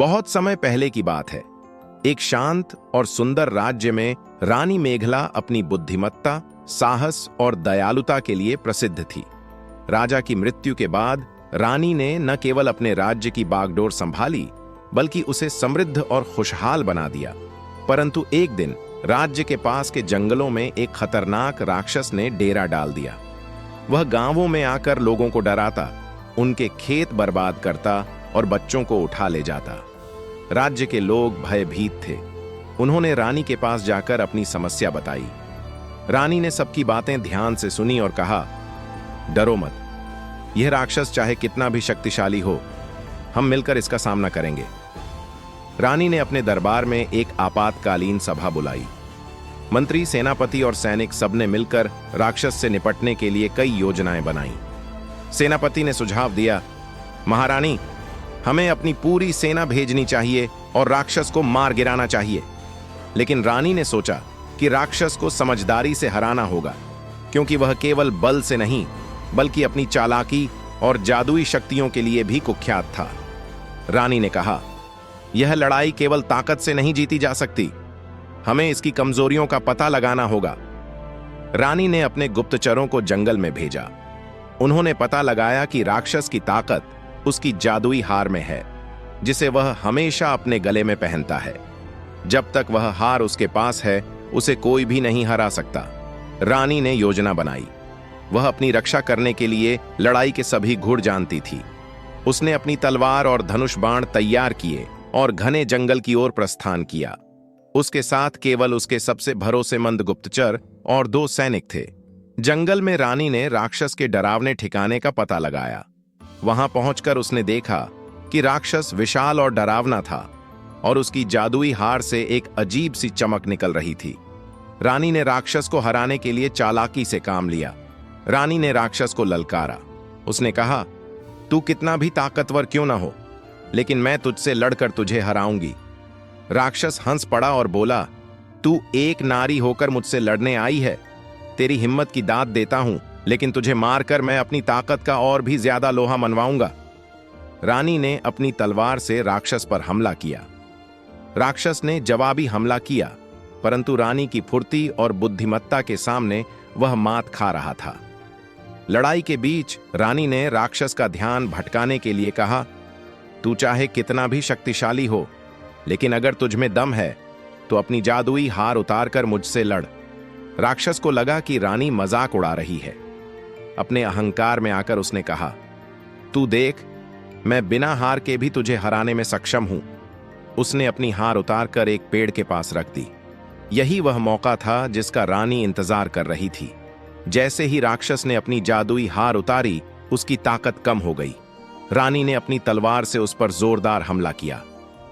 बहुत समय पहले की बात है। एक शांत और सुंदर राज्य में रानी मेघला अपनी बुद्धिमत्ता, साहस और दयालुता के लिए प्रसिद्ध थी। राजा की मृत्यु के बाद रानी ने न केवल अपने राज्य की बागडोर संभाली, बल्कि उसे समृद्ध और खुशहाल बना दिया। परंतु एक दिन राज्य के पास के जंगलों में एक खतरनाक राक्षस ने डेरा डाल दिया। वह गांवों में आकर लोगों को डराता, उनके खेत बर्बाद करता और बच्चों को उठा ले जाता। राज्य के लोग भयभीत थे। उन्होंने रानी के पास जाकर अपनी समस्या बताई। रानी ने सबकी बातें ध्यान से सुनी और कहा, डरो मत, यह राक्षस चाहे कितना भी शक्तिशाली हो, हम मिलकर इसका सामना करेंगे। रानी ने अपने दरबार में एक आपातकालीन सभा बुलाई। मंत्री, सेनापति और सैनिक सबने मिलकर राक्षस से निपटने के लिए कई योजनाएं बनाई। सेनापति ने सुझाव दिया, महारानी, हमें अपनी पूरी सेना भेजनी चाहिए और राक्षस को मार गिराना चाहिए। लेकिन रानी ने सोचा कि राक्षस को समझदारी से हराना होगा, क्योंकि वह केवल बल से नहीं बल्कि अपनी चालाकी और जादुई शक्तियों के लिए भी कुख्यात था। रानी ने कहा, यह लड़ाई केवल ताकत से नहीं जीती जा सकती, हमें इसकी कमजोरियों का पता लगाना होगा। रानी ने अपने गुप्तचरों को जंगल में भेजा। उन्होंने पता लगाया कि राक्षस की ताकत उसकी जादुई हार में है, जिसे वह हमेशा अपने गले में पहनता है। जब तक वह हार उसके पास है, उसे कोई भी नहीं हरा सकता। रानी ने योजना बनाई। वह अपनी रक्षा करने के लिए लड़ाई के सभी गुर जानती थी। उसने अपनी तलवार और धनुष बाण तैयार किए और घने जंगल की ओर प्रस्थान किया। उसके साथ केवल उसके सबसे भरोसेमंद गुप्तचर और 2 सैनिक थे। जंगल में रानी ने राक्षस के डरावने ठिकाने का पता लगाया। वहां पहुंचकर उसने देखा कि राक्षस विशाल और डरावना था और उसकी जादुई हार से एक अजीब सी चमक निकल रही थी। रानी ने राक्षस को हराने के लिए चालाकी से काम लिया। रानी ने राक्षस को ललकारा। उसने कहा, तू कितना भी ताकतवर क्यों ना हो, लेकिन मैं तुझसे लड़कर तुझे हराऊंगी। राक्षस हंस पड़ा और बोला, तू एक नारी होकर मुझसे लड़ने आई है। तेरी हिम्मत की दाद देता हूं, लेकिन तुझे मारकर मैं अपनी ताकत का और भी ज्यादा लोहा मनवाऊंगा। रानी ने अपनी तलवार से राक्षस पर हमला किया। राक्षस ने जवाबी हमला किया, परंतु रानी की फुर्ती और बुद्धिमत्ता के सामने वह मात खा रहा था। लड़ाई के बीच रानी ने राक्षस का ध्यान भटकाने के लिए कहा, तू चाहे कितना भी शक्तिशाली हो, लेकिन अगर तुझमें दम है तो अपनी जादुई हार उतारकर मुझसे लड़। राक्षस को लगा कि रानी मजाक उड़ा रही है। अपने अहंकार में आकर उसने कहा, तू देख, मैं बिना हार के भी तुझे हराने में सक्षम हूं। उसने अपनी हार उतारकर एक पेड़ के पास रख दी। यही वह मौका था जिसका रानी इंतजार कर रही थी। जैसे ही राक्षस ने अपनी जादुई हार उतारी, उसकी ताकत कम हो गई। रानी ने अपनी तलवार से उस पर जोरदार हमला किया।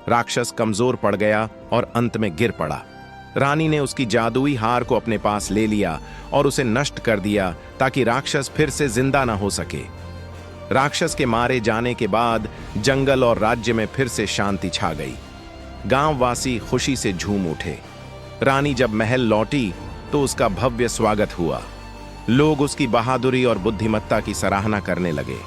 राक्षस कमजोर पड़ गया और अंत में गिर पड़ा। रानी ने उसकी जादुई हार को अपने पास ले लिया और उसे नष्ट कर दिया, ताकि राक्षस फिर से जिंदा ना हो सके। राक्षस के मारे जाने के बाद जंगल और राज्य में फिर से शांति छा गई। गांववासी खुशी से झूम उठे। रानी जब महल लौटी तो उसका भव्य स्वागत हुआ। लोग उसकी बहादुरी और बुद्धिमत्ता की सराहना करने लगे।